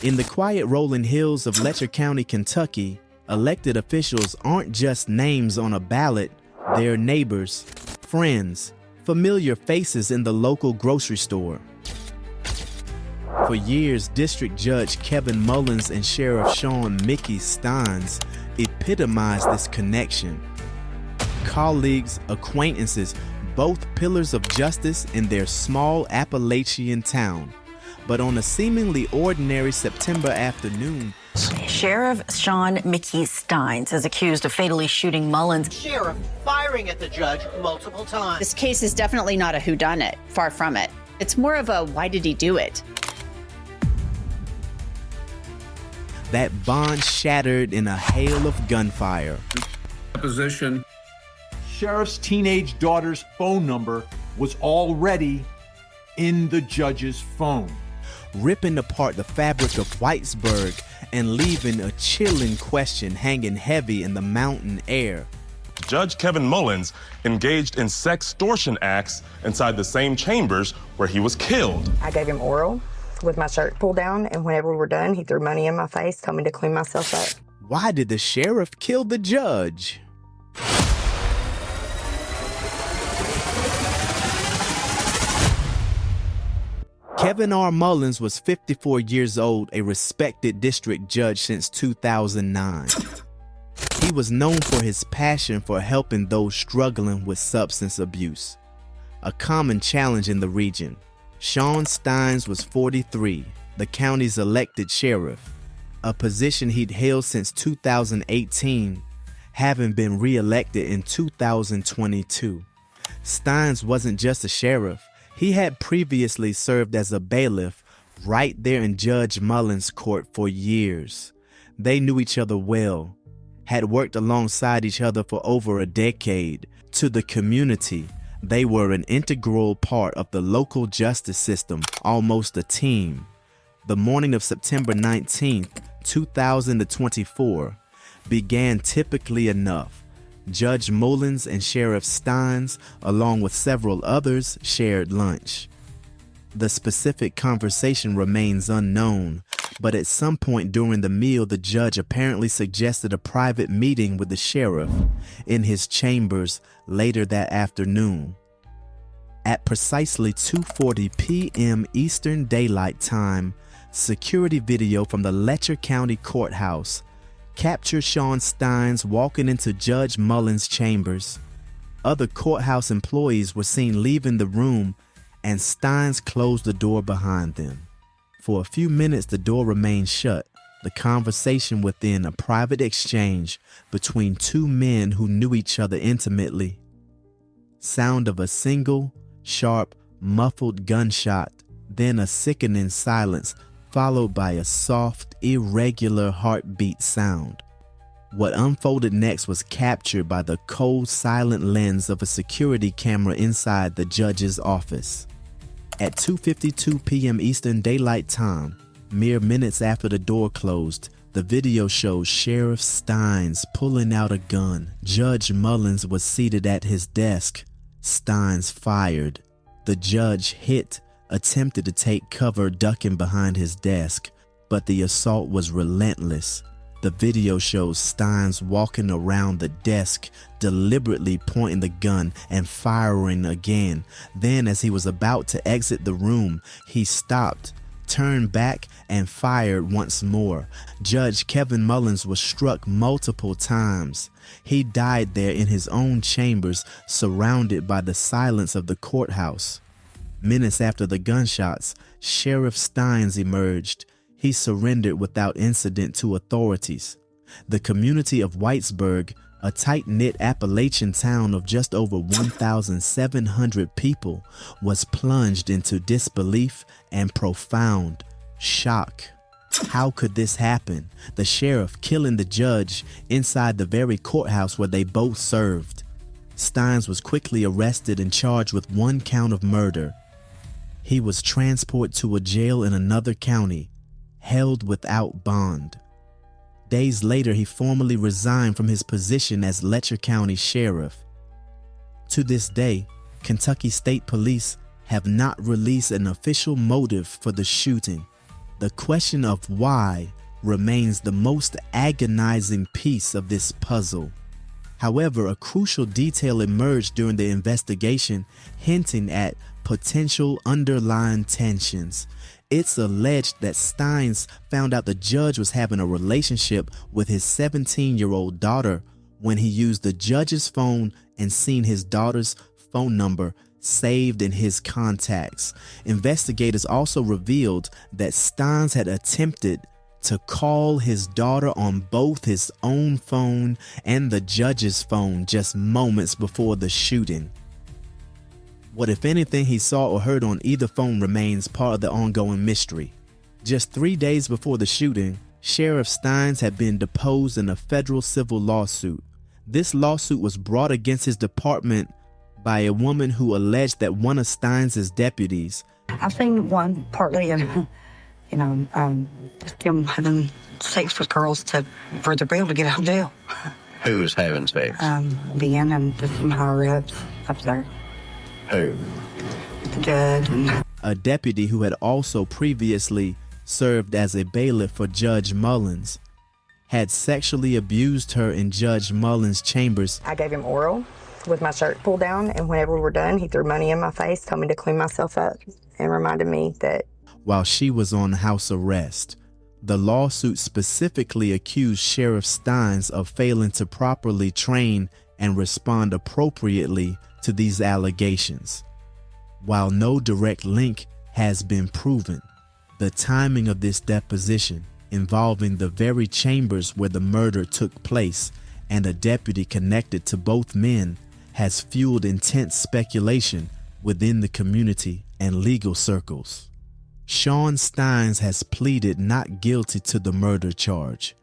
In the quiet rolling hills of Letcher County, Kentucky, elected officials aren't just names on a ballot, they're neighbors, friends, familiar faces in the local grocery store. For years, District Judge Kevin Mullins and Sheriff Sean "Mickey" Steins epitomized this connection. Colleagues, acquaintances, both pillars of justice in their small Appalachian town. But on a seemingly ordinary September afternoon, Sheriff Sean "Mickey" Steins is accused of fatally shooting Mullins. Sheriff firing at the judge multiple times. This case is definitely not a whodunit, far from it. It's more of a why did he do it? that bond shattered in a hail of gunfire. Position. Sheriff's teenage daughter's phone number was already in the judge's phone, ripping apart the fabric of Whitesburg and leaving a chilling question hanging heavy in the mountain air. Judge Kevin Mullins engaged in sextortion acts inside the same chambers where he was killed. I gave him oral with my shirt pulled down, and whenever we were done, he threw money in my face, told me to clean myself up. Why did the sheriff kill the judge? Kevin R. Mullins was 54 years old, a respected district judge since 2009. He was known for his passion for helping those struggling with substance abuse, a common challenge in the region. Sean Steins was 43, the county's elected sheriff, a position he'd held since 2018, having been re-elected in 2022. Steins wasn't just a sheriff. He had previously served as a bailiff right there in Judge Mullins' court for years. They knew each other well, had worked alongside each other for over a decade. To the community, they were an integral part of the local justice system, almost a team. The morning of September 19th, 2024, began typically enough. Judge Mullins and Sheriff Steins, along with several others, shared lunch. The specific conversation remains unknown, but at some point during the meal, the judge apparently suggested a private meeting with the sheriff in his chambers later that afternoon. At precisely 2:40 p.m. Eastern Daylight Time, security video from the Letcher County Courthouse captured Sean Steins walking into Judge Mullins' chambers. Other courthouse employees were seen leaving the room, and Steins closed the door behind them. For a few minutes, the door remained shut, the conversation within a private exchange between two men who knew each other intimately. Sound of a single, sharp, muffled gunshot, then a sickening silence, followed by a soft, irregular heartbeat sound. What unfolded next was captured by the cold, silent lens of a security camera inside the judge's office. At 2:52 p.m. Eastern Daylight Time, mere minutes after the door closed, the video shows Sheriff Steins pulling out a gun. Judge Mullins was seated at his desk. Steins fired. The judge hit, attempted to take cover, ducking behind his desk, but the assault was relentless. The video shows Steins walking around the desk, deliberately pointing the gun and firing again. Then, as he was about to exit the room, he stopped, turned back, and fired once more. Judge Kevin Mullins was struck multiple times. He died there in his own chambers, surrounded by the silence of the courthouse. Minutes after the gunshots, Sheriff Steins emerged. He surrendered without incident to authorities. The community of Whitesburg, a tight-knit Appalachian town of just over 1,700 people, was plunged into disbelief and profound shock. How could this happen? The sheriff killing the judge inside the very courthouse where they both served. Steins was quickly arrested and charged with 1 count of murder. He was transported to a jail in another county, held without bond. Days later, he formally resigned from his position as Letcher County Sheriff. To this day, Kentucky State Police have not released an official motive for the shooting. The The question of why remains the most agonizing piece of this puzzle. However, a crucial detail emerged during the investigation, hinting at potential underlying tensions. It's alleged that Steins found out the judge was having a relationship with his 17-year-old daughter when he used the judge's phone and seen his daughter's phone number saved in his contacts. Investigators also revealed that Steins had attempted to call his daughter on both his own phone and the judge's phone just moments before the shooting. What, if anything, he saw or heard on either phone remains part of the ongoing mystery. Just 3 days before the shooting, Sheriff Steins had been deposed in a federal civil lawsuit. This lawsuit was brought against his department by a woman who alleged that one of Steins' deputies. I've seen one partly in, them having sex with girls for the bill to get out of jail. Who was having sex? Ben and some higher ups up there. Who? The judge. A deputy who had also previously served as a bailiff for Judge Mullins had sexually abused her in Judge Mullins' chambers. I gave him oral with my shirt pulled down, and whenever we were done, he threw money in my face, told me to clean myself up, and reminded me that while she was on house arrest. The lawsuit specifically accused Sheriff Steins of failing to properly train and respond appropriately to these allegations. While no direct link has been proven, the timing of this deposition, involving the very chambers where the murder took place and a deputy connected to both men, has fueled intense speculation within the community and legal circles. Sean Steins has pleaded not guilty to the murder charge.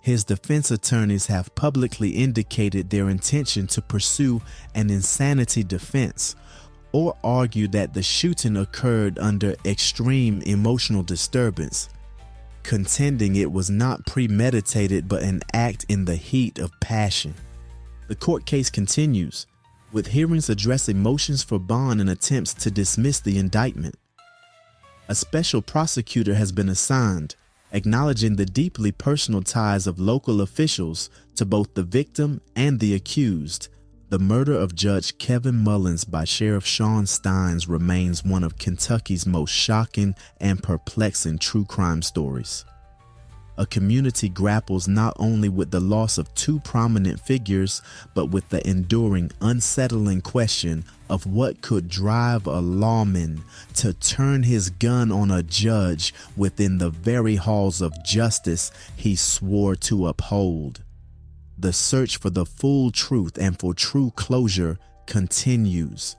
His defense attorneys have publicly indicated their intention to pursue an insanity defense or argue that the shooting occurred under extreme emotional disturbance, contending it was not premeditated but an act in the heat of passion. The court case continues, with hearings addressing motions for bond and attempts to dismiss the indictment. A special prosecutor has been assigned, acknowledging the deeply personal ties of local officials to both the victim and the accused. The murder of Judge Kevin Mullins by Sheriff Sean Steins remains one of Kentucky's most shocking and perplexing true crime stories. A community grapples not only with the loss of two prominent figures, but with the enduring, unsettling question of what could drive a lawman to turn his gun on a judge within the very halls of justice he swore to uphold. The search for the full truth and for true closure continues.